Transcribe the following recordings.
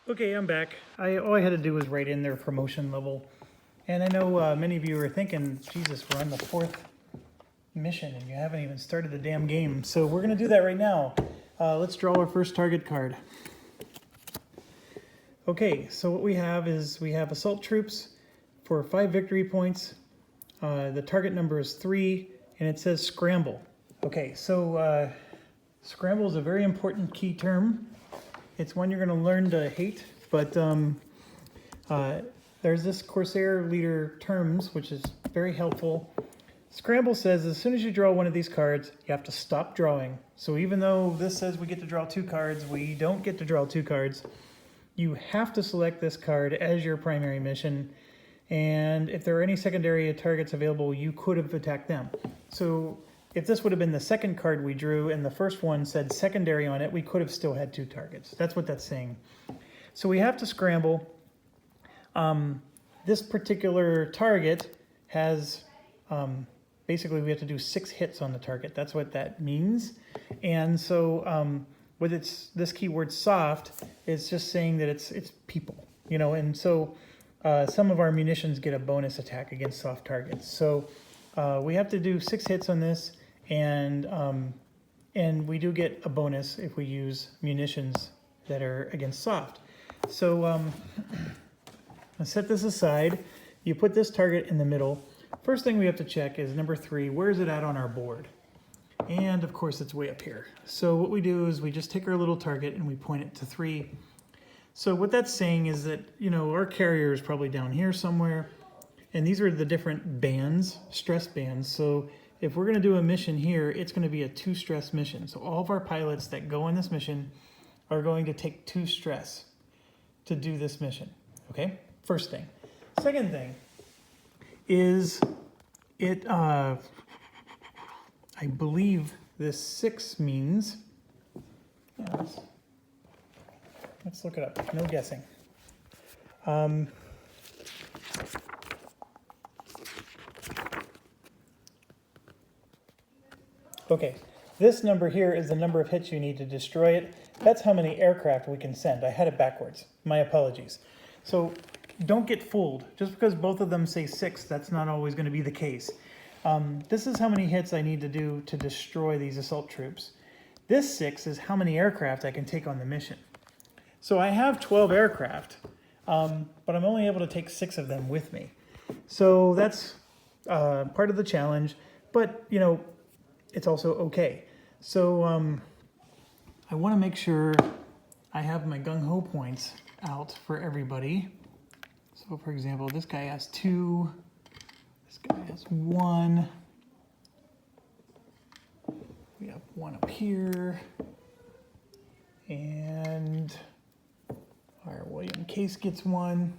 Okay, I'm back. All I had to do was write in their promotion level. And I know many of you are thinking, Jesus, we're on the 4th mission and you haven't even started the damn game. So we're going to do that right now. Let's draw our first target card. Okay, so what we have is we have assault troops for 5 victory points. The target number is 3 and it says scramble. Okay, so scramble is a very important key term. It's one you're going to learn to hate, but there's this Corsair leader terms, which is very helpful. Scramble says as soon as you draw one of these cards, you have to stop drawing. So even though this says we get to draw 2 cards, we don't get to draw 2 cards. You have to select this card as your primary mission, and if there are any secondary targets available, you could have attacked them. So if this would have been the second card we drew and the first one said secondary on it, we could have still had 2 targets. That's what that's saying. So we have to scramble. This particular target has, basically we have to do 6 hits on the target. That's what that means. And so with this keyword soft, it's just saying that it's people, you know, and so some of our munitions get a bonus attack against soft targets. So we have to do 6 hits on this. And we do get a bonus if we use munitions that are against soft. So I'll set this aside. You put this target in the middle. First thing we have to check is number 3. Where is it at on our board? And of course it's way up here. So what we do is we just take our little target and we point it to 3. So what that's saying is that, you know, our carrier is probably down here somewhere. And these are the different bands, stress bands. So if we're going to do a mission here, it's going to be a 2 stress mission. So all of our pilots that go on this mission are going to take 2 stress to do this mission. Okay, first thing. Second thing is I believe this 6 means, yeah, let's look it up, no guessing. Okay, this number here is the number of hits you need to destroy it. That's how many aircraft we can send. I had it backwards. My apologies. So don't get fooled. Just because both of them say 6, that's not always going to be the case. This is how many hits I need to do to destroy these assault troops. This 6 is how many aircraft I can take on the mission. So I have 12 aircraft, but I'm only able to take 6 of them with me. So that's part of the challenge, but you know, it's also okay. So I want to make sure I have my gung-ho points out for everybody. So for example, this guy has 2, this guy has 1. We have 1 up here. And our William Case gets 1.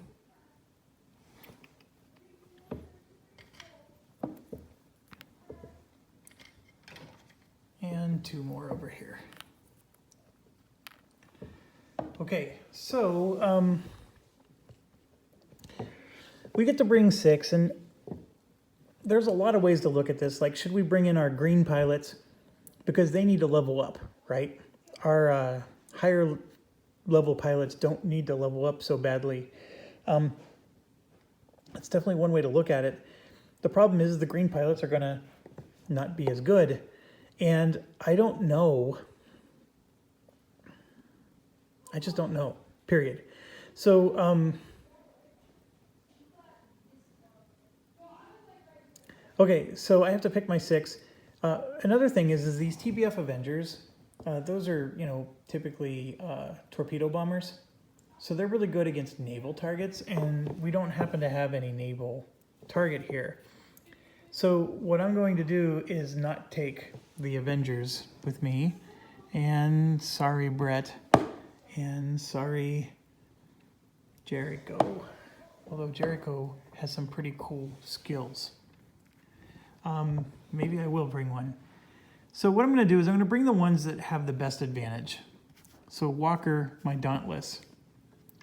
And 2 more over here. Okay, so we get to bring 6, and there's a lot of ways to look at this. Like, should we bring in our green pilots? Because they need to level up, right? Our higher level pilots don't need to level up so badly. That's definitely one way to look at it. The problem is the green pilots are gonna not be as good. And I don't know. I just don't know, period. So, okay, so I have to pick my 6. Another thing is these TBF Avengers, those are, you know, typically torpedo bombers. So they're really good against naval targets, and we don't happen to have any naval target here. So what I'm going to do is not take the Avengers with me, and sorry Brett, and sorry Jericho, although Jericho has some pretty cool skills. Maybe I will bring one. So what I'm going to do is I'm going to bring the ones that have the best advantage. So Walker, my Dauntless,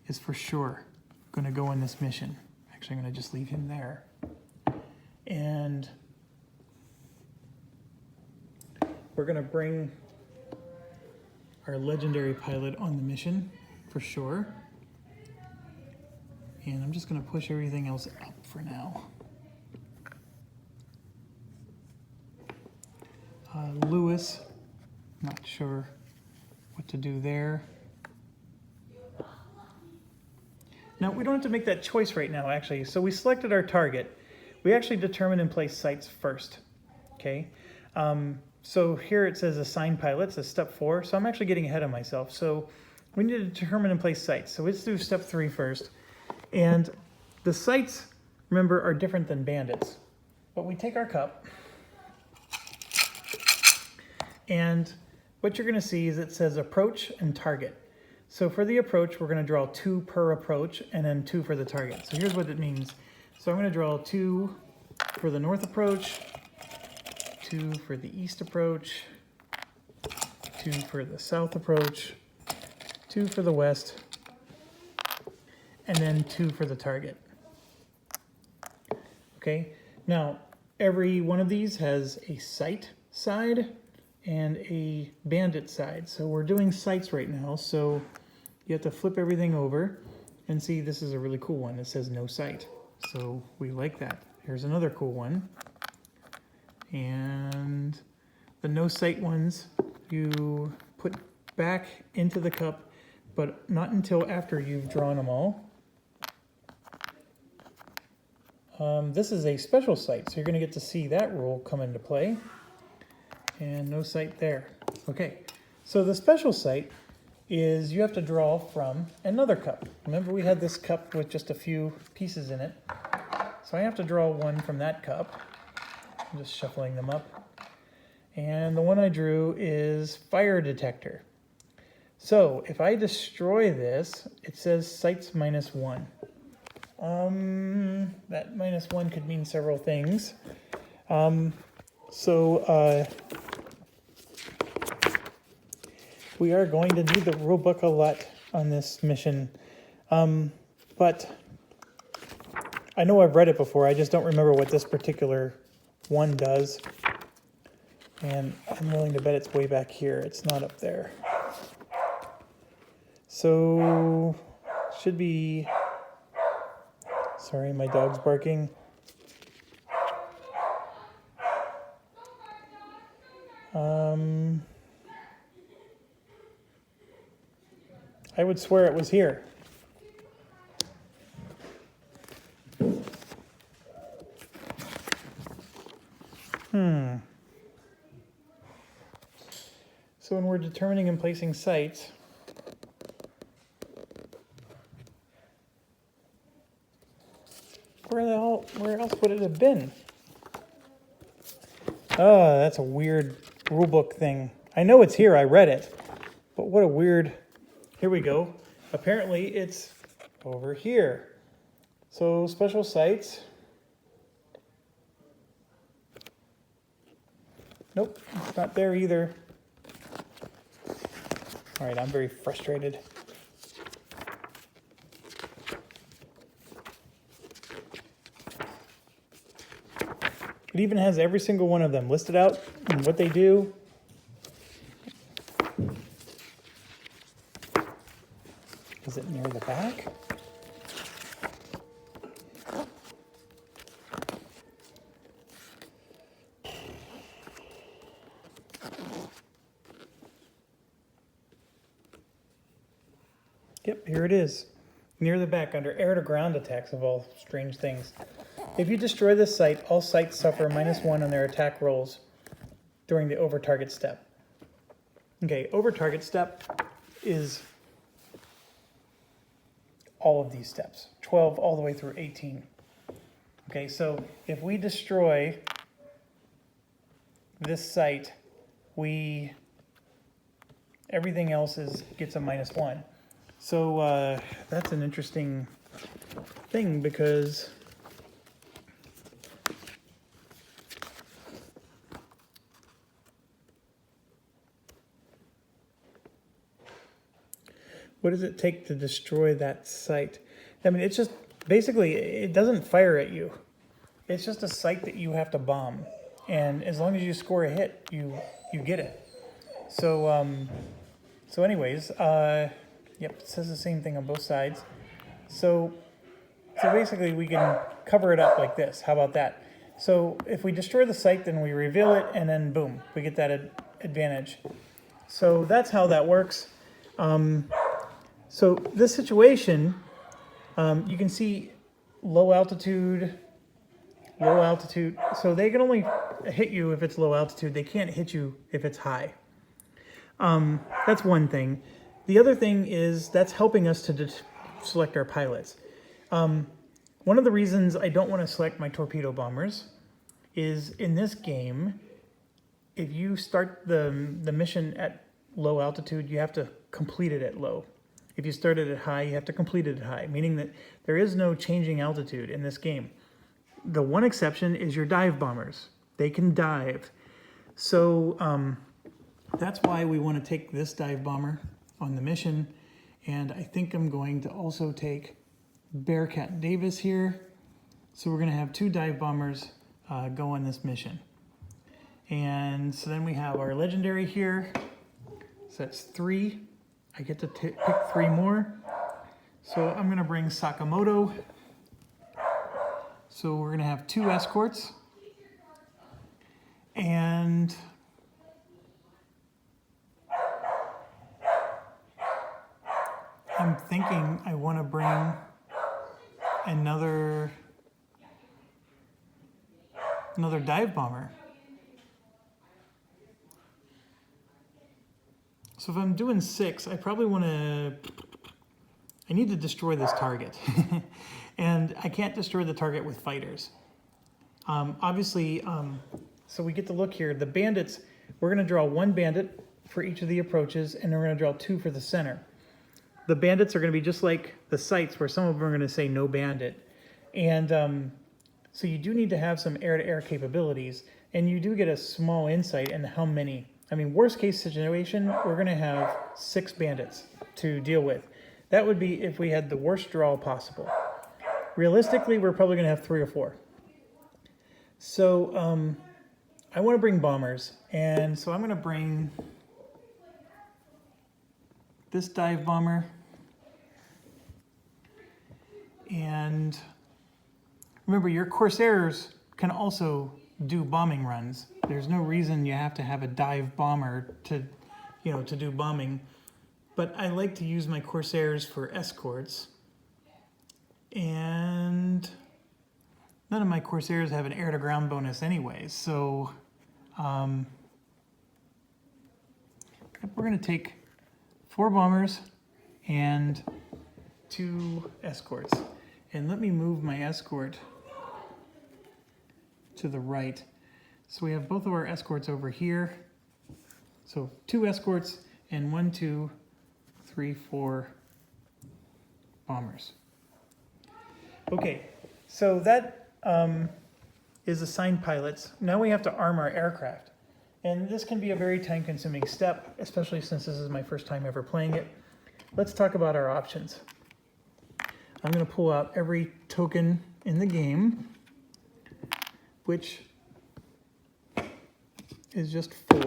is for sure going to go on this mission. Actually, I'm going to just leave him there. And we're going to bring our legendary pilot on the mission, for sure. And I'm just going to push everything else up for now. Lewis, not sure what to do there. Now, we don't have to make that choice right now, actually. So we selected our target. We actually determine and place sites first, okay? So here it says assign pilots as step 4. So I'm actually getting ahead of myself. So we need to determine and place sites. So let's do step 3 first. And the sites, remember, are different than bandits. But we take our cup, and what you're going to see is it says approach and target. So for the approach, we're going to draw 2 per approach and then 2 for the target. So here's what it means. So I'm going to draw 2 for the north approach, 2 for the east approach, 2 for the south approach, 2 for the west, and then 2 for the target. Okay, now every one of these has a sight side and a bandit side. So we're doing sights right now, so you have to flip everything over and see this is a really cool one. It says no sight, so we like that. Here's another cool one. And the no sight ones you put back into the cup, but not until after you've drawn them all. This is a special sight, so you're going to get to see that rule come into play. And no sight there. Okay, so the special sight is you have to draw from another cup. Remember, we had this cup with just a few pieces in it. So I have to draw one from that cup. I'm just shuffling them up. And the one I drew is fire detector. So if I destroy this, it says sights -1. That -1 could mean several things. We are going to need the rulebook a lot on this mission. But I know I've read it before, I just don't remember what this particular one does. And I'm willing to bet it's way back here. It's not up there. So, should be... Sorry, my dog's barking. I would swear it was here. So when we're determining and placing sites, where else would it have been? Oh, that's a weird rulebook thing. I know it's here, I read it, but what a weird... Here we go. Apparently it's over here. So special sites. Nope, it's not there either. All right, I'm very frustrated. It even has every single one of them listed out and what they do. Is it near the back? Yep, here it is. Near the back under air-to-ground attacks of all strange things. If you destroy this site, all sites suffer -1 on their attack rolls during the over-target step. Okay, over-target step is all of these steps, 12 all the way through 18. Okay, so if we destroy this site, everything else gets a -1. So that's an interesting thing because what does it take to destroy that site? I mean, it's just basically, it doesn't fire at you. It's just a site that you have to bomb. And as long as you score a hit, you get it. So, anyways, yep, it says the same thing on both sides. So So basically we can cover it up like this. How about that? So if we destroy the site, then we reveal it, and then boom, we get that advantage. So that's how that works. So this situation, you can see low altitude. So they can only hit you if it's low altitude. They can't hit you if it's high. That's one thing. The other thing is that's helping us to select our pilots. One of the reasons I don't want to select my torpedo bombers is in this game, if you start the mission at low altitude, you have to complete it at low. If you start it at high, you have to complete it at high, meaning that there is no changing altitude in this game. The one exception is your dive bombers. They can dive. So that's why we want to take this dive bomber on the mission. And I think I'm going to also take Bearcat Davis here. So we're going to have 2 dive bombers go on this mission. And so then we have our legendary here. So that's 3. I get to pick 3 more. So I'm going to bring Sakamoto. So we're going to have 2 escorts. And I'm thinking I want to bring another dive bomber. So if I'm doing 6, I probably want to, I need to destroy this target. And I can't destroy the target with fighters. Obviously, so we get to look here. The bandits, we're going to draw 1 bandit for each of the approaches, and then we're going to draw 2 for the center. The bandits are going to be just like the sites, where some of them are going to say no bandit. And so you do need to have some air-to-air capabilities, and you do get a small insight into how many. I mean, worst case situation, we're going to have 6 bandits to deal with. That would be if we had the worst draw possible. Realistically, we're probably going to have 3 or 4. So I want to bring bombers, and so I'm going to bring this dive bomber, and remember, your Corsairs can also do bombing runs. There's no reason you have to have a dive bomber to do bombing. But I like to use my Corsairs for escorts. And none of my Corsairs have an air-to-ground bonus anyways. So we're going to take 4 bombers and 2 escorts. And let me move my escort to the right. So we have both of our escorts over here. So 2 escorts and 1, 2, 3, 4 bombers. Okay, so that is assigned pilots. Now we have to arm our aircraft. And this can be a very time-consuming step, especially since this is my first time ever playing it. Let's talk about our options. I'm going to pull out every token in the game, which is just 4.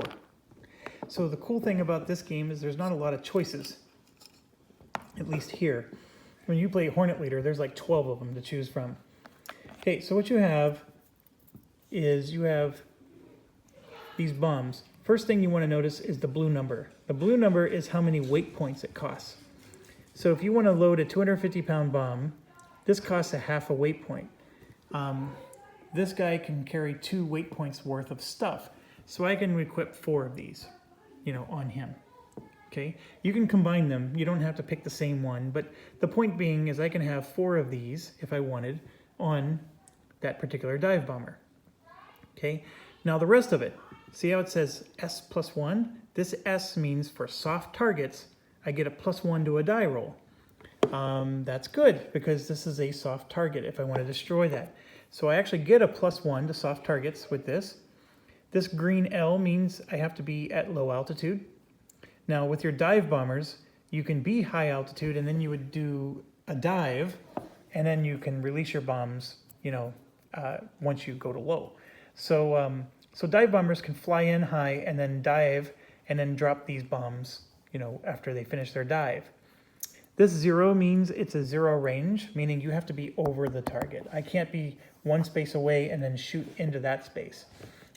So the cool thing about this game is there's not a lot of choices, at least here. When you play Hornet Leader, there's like 12 of them to choose from. Okay, so what you have is you have these bombs. First thing you want to notice is the blue number. The blue number is how many weight points it costs. So if you want to load a 250-pound bomb, this costs a half a weight point. This guy can carry 2 weight points worth of stuff. So I can equip 4 of these, on him. Okay, you can combine them. You don't have to pick the same one, but the point being is I can have 4 of these if I wanted on that particular dive bomber. Okay, now the rest of it, see how it says S plus 1? This S means for soft targets, I get a +1 to a die roll. That's good because this is a soft target if I want to destroy that. So I actually get a +1 to soft targets with this. This green L means I have to be at low altitude. Now with your dive bombers, you can be high altitude and then you would do a dive and then you can release your bombs, once you go to low. So, so dive bombers can fly in high and then dive and then drop these bombs, after they finish their dive. This 0 means it's a 0 range, meaning you have to be over the target. I can't be one space away and then shoot into that space.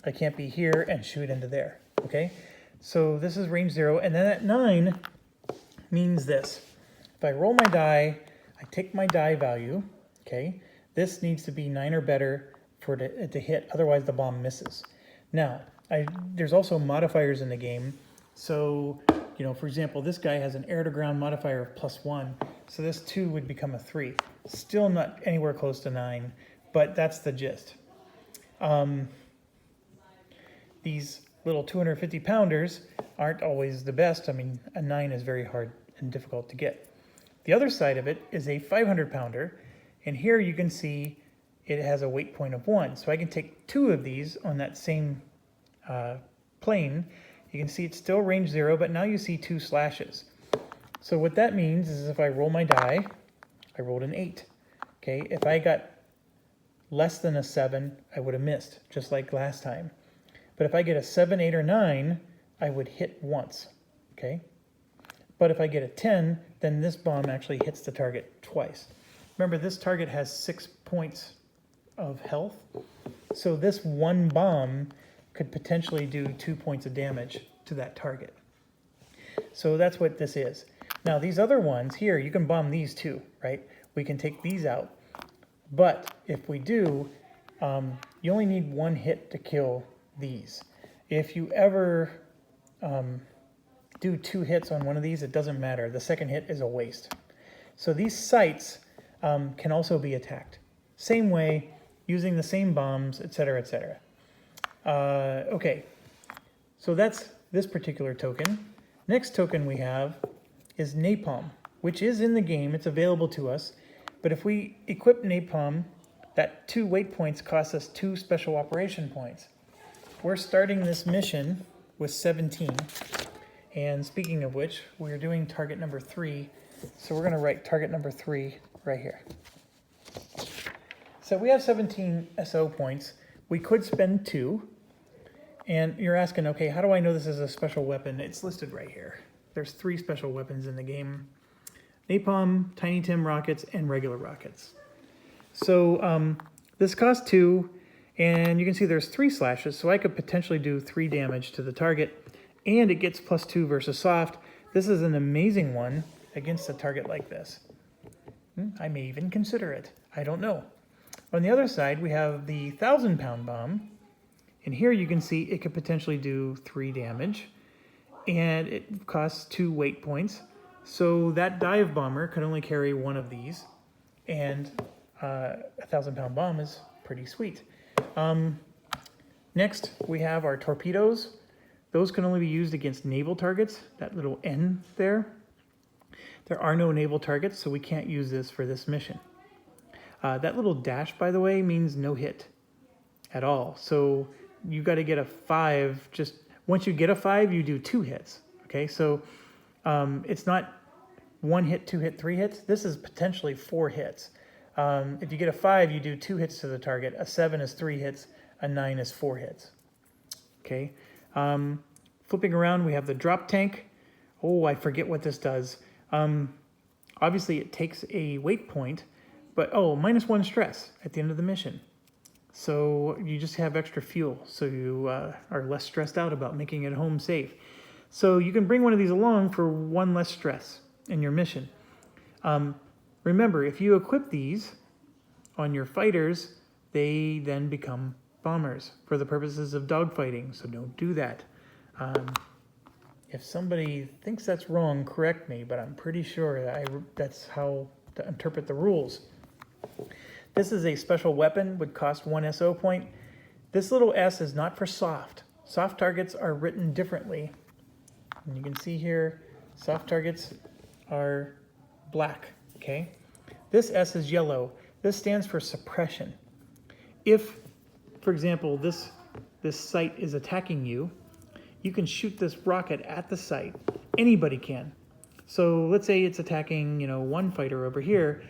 I can't be here and shoot into there, okay? So this is range 0, and then at 9 means this. If I roll my die, I take my die value, okay? This needs to be 9 or better for it to hit, otherwise the bomb misses. Now, there's also modifiers in the game. So, you know, for example, this guy has an air-to-ground modifier of +1, so this 2 would become a 3. Still not anywhere close to 9, but that's the gist. These little 250 pounders aren't always the best. I mean, a 9 is very hard and difficult to get. The other side of it is a 500 pounder, and here you can see it has a weight point of 1. So I can take 2 of these on that same plane. You can see it's still range 0, but now you see 2 slashes. So what that means is if I roll my die, I rolled an 8. Okay, if I got less than a 7, I would have missed, just like last time. But if I get a 7, 8, or 9, I would hit once. Okay, but if I get a 10, then this bomb actually hits the target twice. Remember, this target has 6 points of health, so this one bomb could potentially do 2 points of damage to that target. So that's what this is. Now these other ones here, you can bomb these too, right? We can take these out. But if we do, you only need 1 hit to kill these. If you ever do 2 hits on one of these, it doesn't matter. The second hit is a waste. So these sights can also be attacked. Same way, using the same bombs, etc., etc. Okay, so that's this particular token. Next token we have is napalm, which is in the game. It's available to us. But if we equip napalm, that 2 weight points costs us 2 special operation points. We're starting this mission with 17. And speaking of which, we're doing target number 3. So we're going to write target number 3 right here. So we have 17 SO points. We could spend 2. And you're asking, okay, how do I know this is a special weapon? It's listed right here. There's 3 special weapons in the game. Napalm, Tiny Tim rockets, and regular rockets. So this costs 2, and you can see there's 3 slashes, so I could potentially do 3 damage to the target, and it gets +2 versus soft. This is an amazing one against a target like this. I may even consider it. I don't know. On the other side, we have the 1,000-pound bomb. And here you can see it could potentially do 3 damage, and it costs 2 weight points. So that dive bomber could only carry 1 of these, and a 1,000-pound bomb is pretty sweet. Next, we have our torpedoes. Those can only be used against naval targets, that little N there. There are no naval targets, so we can't use this for this mission. That little dash, by the way, means no hit at all. So you got to get a 5. Just once you get a 5, you do 2 hits. Okay, so it's not 1 hit, 2 hit, 3 hits. This is potentially 4 hits. If you get a 5, you do 2 hits to the target. A 7 is 3 hits. A 9 is 4 hits. Okay. Flipping around, we have the drop tank. Oh, I forget what this does. Obviously, it takes a weight point, but -1 stress at the end of the mission. So you just have extra fuel, so you are less stressed out about making it home safe. So you can bring one of these along for 1 less stress in your mission. Remember, if you equip these on your fighters, they then become bombers for the purposes of dogfighting, so don't do that. If somebody thinks that's wrong, correct me, but I'm pretty sure that's how to interpret the rules. This is a special weapon, would cost 1 SO point. This little S is not for soft. Soft targets are written differently. And you can see here, soft targets are black, okay? This S is yellow. This stands for suppression. If, for example, this site is attacking you, you can shoot this rocket at the site. Anybody can. So let's say it's attacking, one fighter over here.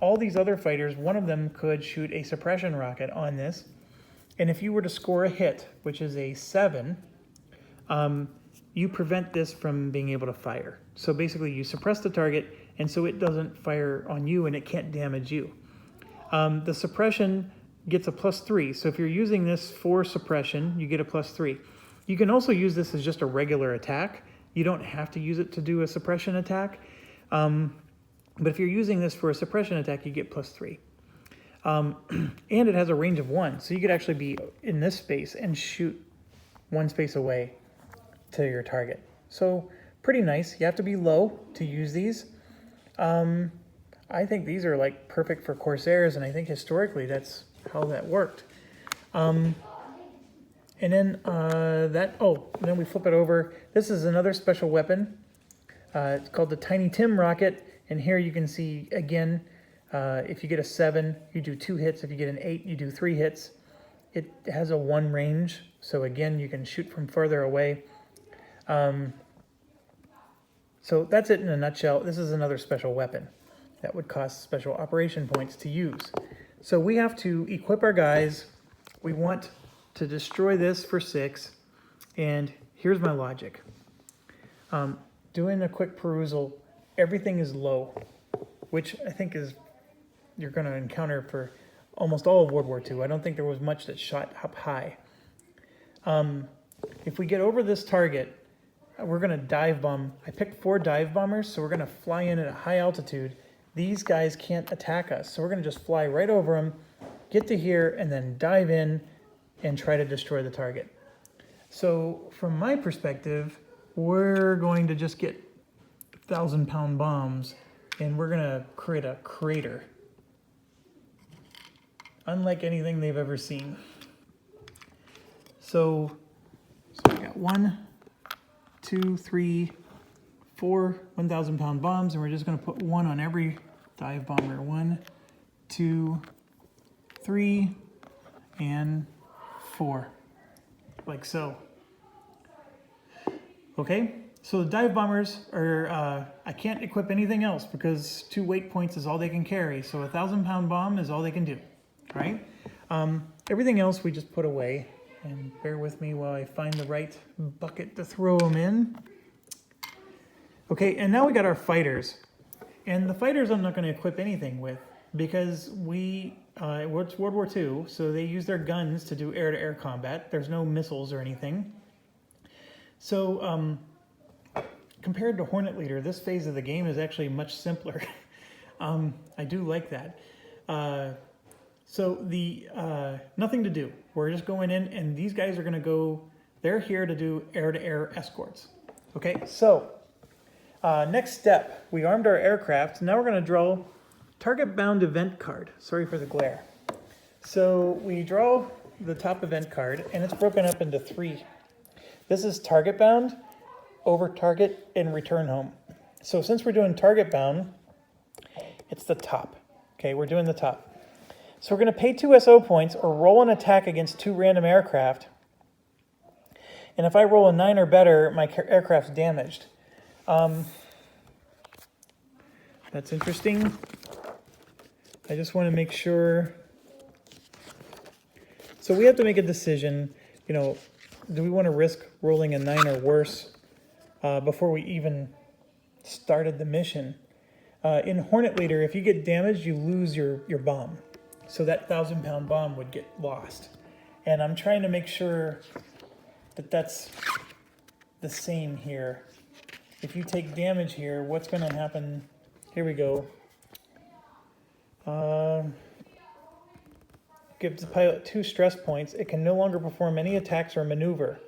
All these other fighters, one of them could shoot a suppression rocket on this. And if you were to score a hit, which is a 7, you prevent this from being able to fire. So basically you suppress the target and so it doesn't fire on you and it can't damage you. The suppression gets a +3, so if you're using this for suppression, you get a +3. You can also use this as just a regular attack. You don't have to use it to do a suppression attack, but if you're using this for a suppression attack, you get +3. And it has a range of 1, so you could actually be in this space and shoot 1 space away to your target. So pretty nice. You have to be low to use these. I think these are like perfect for Corsairs, and I think historically that's how that worked. And then then we flip it over. This is another special weapon. It's called the Tiny Tim rocket, and here you can see again, if you get a 7, you do 2 hits. If you get an 8, you do 3 hits. It has a 1 range, so again, you can shoot from further away. So that's it in a nutshell. This is another special weapon that would cost special operation points to use. So we have to equip our guys. We want to destroy this for 6, and here's my logic. Doing a quick perusal, everything is low, which I think is you're going to encounter for almost all of World War II. I don't think there was much that shot up high. If we get over this target, we're going to dive bomb. I picked 4 dive bombers, so we're going to fly in at a high altitude. These guys can't attack us, so we're going to just fly right over them, get to here, and then dive in and try to destroy the target. So from my perspective, we're going to just get 1,000-pound bombs, and we're going to create a crater, unlike anything they've ever seen. So we got 1, 2, 3, 4 1,000-pound bombs, and we're just going to put 1 on every dive bomber. 1, 2, 3, and 4, like so. Okay, so the dive bombers are, I can't equip anything else because 2 weight points is all they can carry, so a 1,000-pound bomb is all they can do, right? Everything else we just put away, and bear with me while I find the right bucket to throw them in. Okay, and now we got our fighters. And the fighters I'm not going to equip anything with because it's World War II, so they use their guns to do air-to-air combat. There's no missiles or anything. So compared to Hornet Leader, this phase of the game is actually much simpler. I do like that. So nothing to do. We're just going in, and these guys are going to go, they're here to do air-to-air escorts. Okay, so next step, we armed our aircraft. Now we're going to draw target bound event card. Sorry for the glare. So we draw the top event card, and it's broken up into 3. This is target bound, over target, and return home. So since we're doing target bound, it's the top. Okay, we're doing the top. So we're going to pay 2 SO points or roll an attack against 2 random aircraft. And if I roll a 9 or better, my aircraft's damaged. That's interesting. I just want to make sure. So we have to make a decision, you know, do we want to risk rolling a 9 or worse before we even started the mission? In Hornet Leader, if you get damaged, you lose your bomb. So that 1,000-pound bomb would get lost. And I'm trying to make sure that that's the same here. If you take damage here, what's going to happen? Here we go. Gives the pilot 2 stress points. It can no longer perform any attacks or maneuver.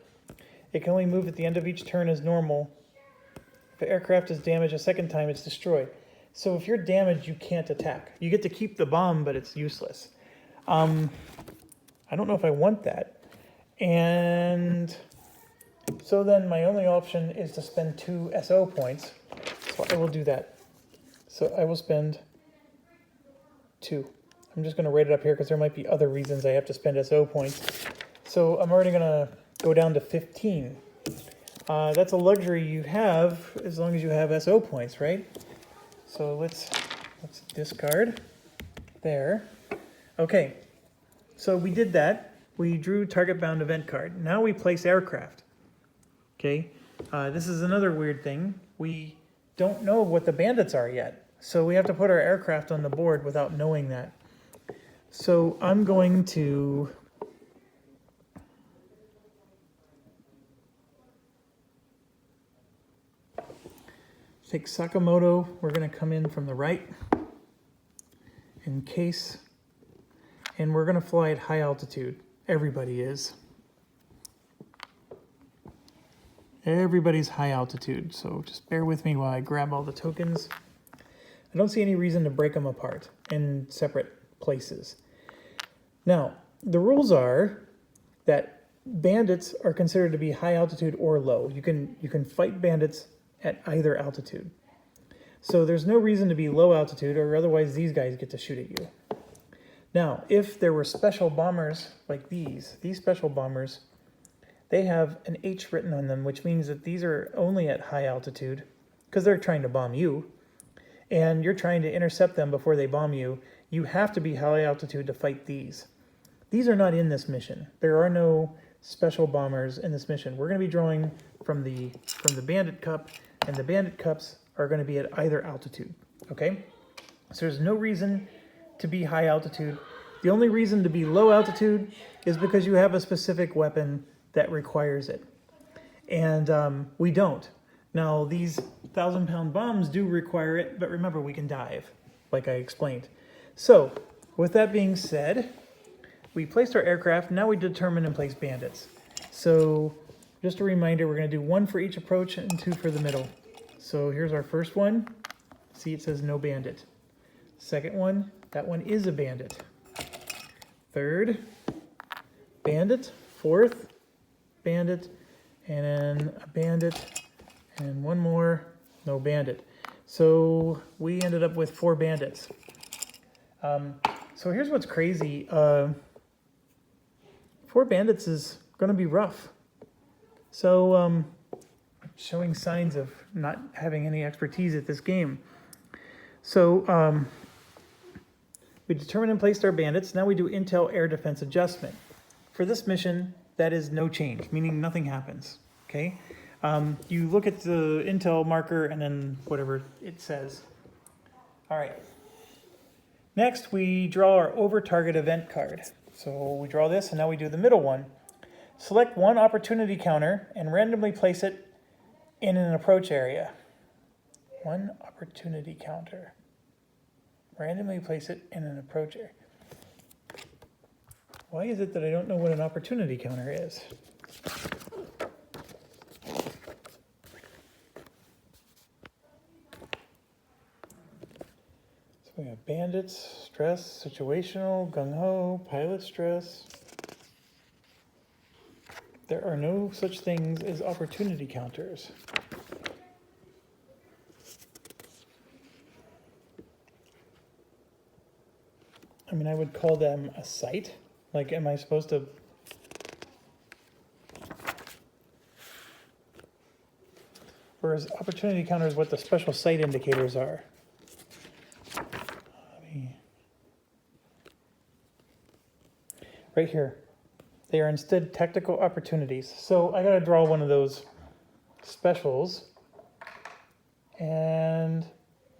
It can only move at the end of each turn as normal. If the aircraft is damaged a second time, it's destroyed. So if you're damaged, you can't attack. You get to keep the bomb, but it's useless. I don't know if I want that. And so then my only option is to spend 2 SO points. So I will do that. So I will spend 2. I'm just going to rate it up here because there might be other reasons I have to spend SO points. So I'm already going to go down to 15. That's a luxury you have as long as you have SO points, right? So let's discard there. Okay, so we did that. We drew target bound event card. Now we place aircraft. Okay, this is another weird thing. We don't know what the bandits are yet. So we have to put our aircraft on the board without knowing that. So I'm going to take Sakamoto. We're going to come in from the right in case, and we're going to fly at high altitude. Everybody is. Everybody's high altitude, so just bear with me while I grab all the tokens. I don't see any reason to break them apart in separate places. Now, the rules are that bandits are considered to be high altitude or low. You can fight bandits at either altitude. So there's no reason to be low altitude, or otherwise these guys get to shoot at you. Now, if there were special bombers like these special bombers, they have an H written on them, which means that these are only at high altitude because they're trying to bomb you, and you're trying to intercept them before they bomb you. You have to be high altitude to fight these. These are not in this mission. There are no special bombers in this mission. We're going to be drawing from the bandit cup, and the bandit cups are going to be at either altitude. Okay? So there's no reason to be high altitude. The only reason to be low altitude is because you have a specific weapon that requires it. And we don't. Now, these 1,000-pound bombs do require it, but remember, we can dive, like I explained. So, with that being said, we placed our aircraft. Now we determine and place bandits. So, just a reminder, we're going to do 1 for each approach and 2 for the middle. So here's our first one. See, it says no bandit. Second one, that one is a bandit. Third, bandit. Fourth, bandit. And then a bandit. And one more, no bandit. So we ended up with 4 bandits. So here's what's crazy. 4 bandits is going to be rough. So showing signs of not having any expertise at this game. So we determined and placed our bandits. Now we do intel air defense adjustment. For this mission, that is no change, meaning nothing happens. Okay. You look at the intel marker and then whatever it says. All right. Next, we draw our over target event card. So we draw this, and now we do the middle one. Select one opportunity counter and randomly place it in an approach area. One opportunity counter. Randomly place it in an approach area. Why is it that I don't know what an opportunity counter is? So we have bandits, stress, situational, gung-ho, pilot stress. There are no such things as opportunity counters. I mean, I would call them a site. Like, am I supposed to... Whereas opportunity counter is what the special site indicators are. Right here. They are instead tactical opportunities. So I got to draw one of those specials and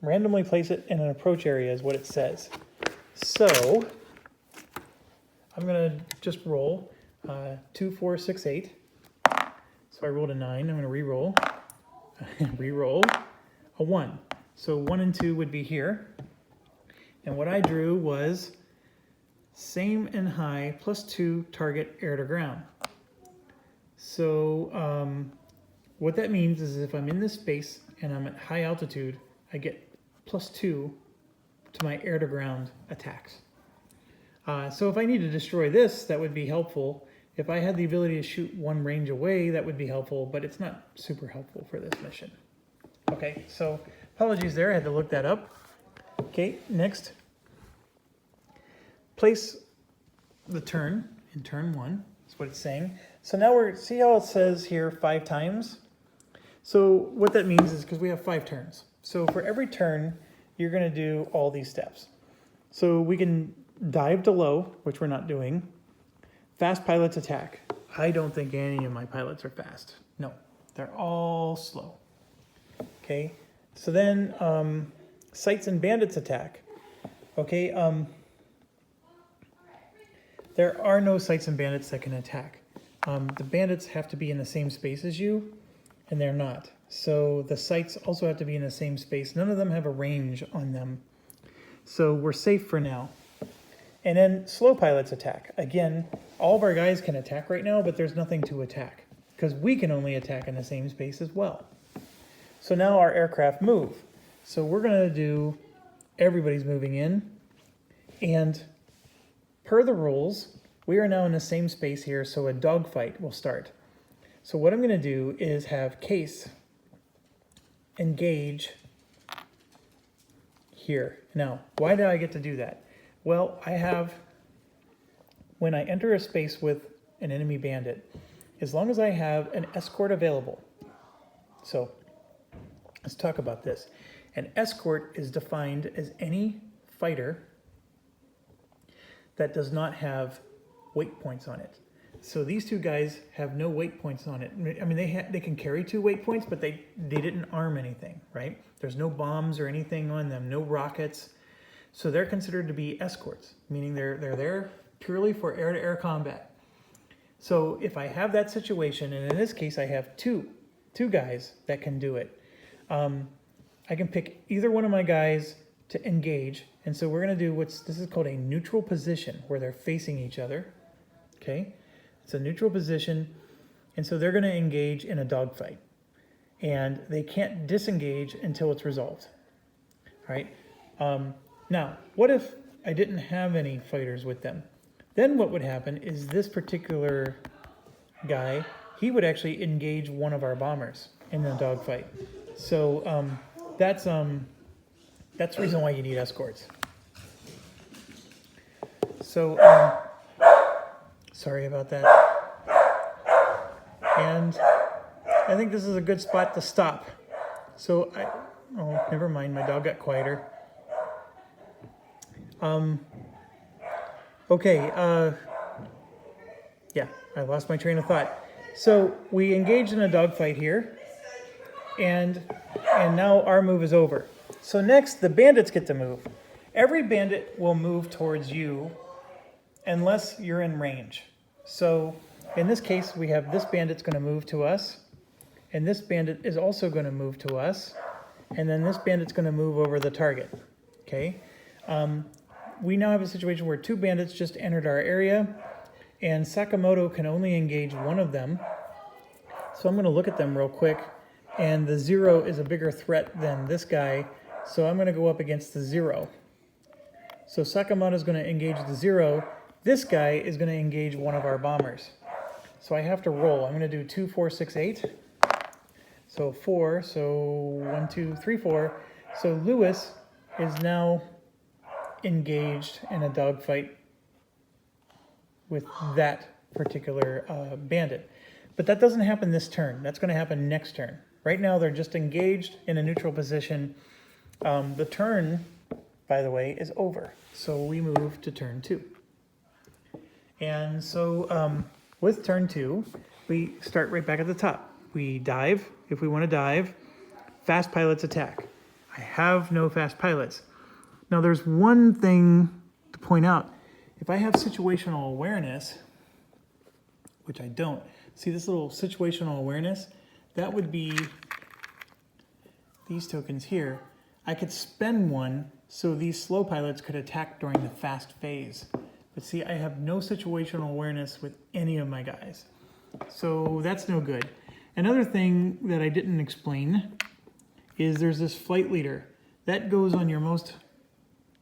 randomly place it in an approach area is what it says. So I'm going to just roll 2, 4, 6, 8. So I rolled a 9. I'm going to re-roll. Re-roll a 1. So 1 and 2 would be here. And what I drew was same and high plus 2 target air to ground. So what that means is if I'm in this space and I'm at high altitude, I get plus 2 to my air to ground attacks. So if I need to destroy this, that would be helpful. If I had the ability to shoot 1 range away, that would be helpful, but it's not super helpful for this mission. Okay, so apologies there, I had to look that up. Okay, next. Place the turn in turn 1. That's what it's saying. So now see how it says here 5 times? So what that means is because we have 5 turns. So for every turn, you're going to do all these steps. So we can dive to low, which we're not doing. Fast pilots attack. I don't think any of my pilots are fast. No, they're all slow. Okay. So then sights and bandits attack. Okay, there are no sights and bandits that can attack. The bandits have to be in the same space as you, and they're not. So the sights also have to be in the same space. None of them have a range on them. So we're safe for now. And then slow pilots attack. Again, all of our guys can attack right now, but there's nothing to attack because we can only attack in the same space as well. So now our aircraft move. So we're going to do, everybody's moving in. And per the rules, we are now in the same space here, so a dogfight will start. So what I'm going to do is have Case engage here. Now, why did I get to do that? Well, I have, when I enter a space with an enemy bandit, as long as I have an escort available. So let's talk about this. An escort is defined as any fighter that does not have weight points on it. So these two guys have no weight points on it. I mean, they can carry 2 weight points, but they didn't arm anything, right? There's no bombs or anything on them, no rockets. So they're considered to be escorts, meaning they're there purely for air-to-air combat. So if I have that situation, and in this case I have two guys that can do it, I can pick either one of my guys to engage. And so we're going to do this is called a neutral position, where they're facing each other. Okay, it's a neutral position, and so they're going to engage in a dogfight, and they can't disengage until it's resolved. All right. Now, what if I didn't have any fighters with them? Then what would happen is this particular guy, he would actually engage one of our bombers in the dogfight. So that's the reason why you need escorts. So sorry about that. And I think this is a good spot to stop. So oh, never mind, my dog got quieter. Okay, yeah, I lost my train of thought. So we engaged in a dogfight here, and now our move is over. So next, the bandits get to move. Every bandit will move towards you unless you're in range. So in this case, we have this bandit's going to move to us, and this bandit is also going to move to us, and then this bandit's going to move over the target. Okay. We now have a situation where 2 bandits just entered our area, and Sakamoto can only engage one of them. So I'm going to look at them real quick, and the 0 is a bigger threat than this guy, so I'm going to go up against the 0. So Sakamoto is going to engage the 0. This guy is going to engage one of our bombers. So I have to roll. I'm going to do 2, 4, 6, 8. So 4, so 1, 2, 3, 4. So Lewis is now engaged in a dogfight with that particular bandit. But that doesn't happen this turn. That's going to happen next turn. Right now they're just engaged in a neutral position. The turn, by the way, is over. So we move to turn 2. And so with turn 2, we start right back at the top. We dive if we want to dive. Fast pilots attack. I have no fast pilots. Now there's one thing to point out. If I have situational awareness, which I don't, see this little situational awareness? That would be these tokens here. I could spend one so these slow pilots could attack during the fast phase. But see, I have no situational awareness with any of my guys. So that's no good. Another thing that I didn't explain is there's this flight leader. That goes on your most...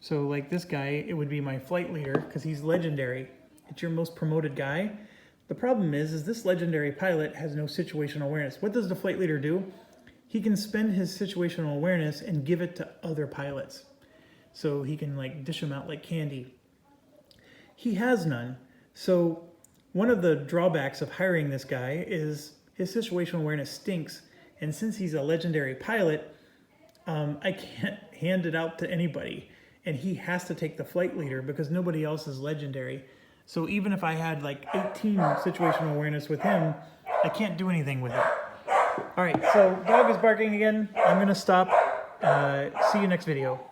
So like this guy, it would be my flight leader because he's legendary. It's your most promoted guy. The problem is this legendary pilot has no situational awareness. What does the flight leader do? He can spend his situational awareness and give it to other pilots. So he can like dish them out like candy. He has none. So one of the drawbacks of hiring this guy is his situational awareness stinks. And since he's a legendary pilot, I can't hand it out to anybody. And he has to take the flight leader because nobody else is legendary. So even if I had like 18 situational awareness with him, I can't do anything with it. All right, so dog is barking again. I'm going to stop. See you next video.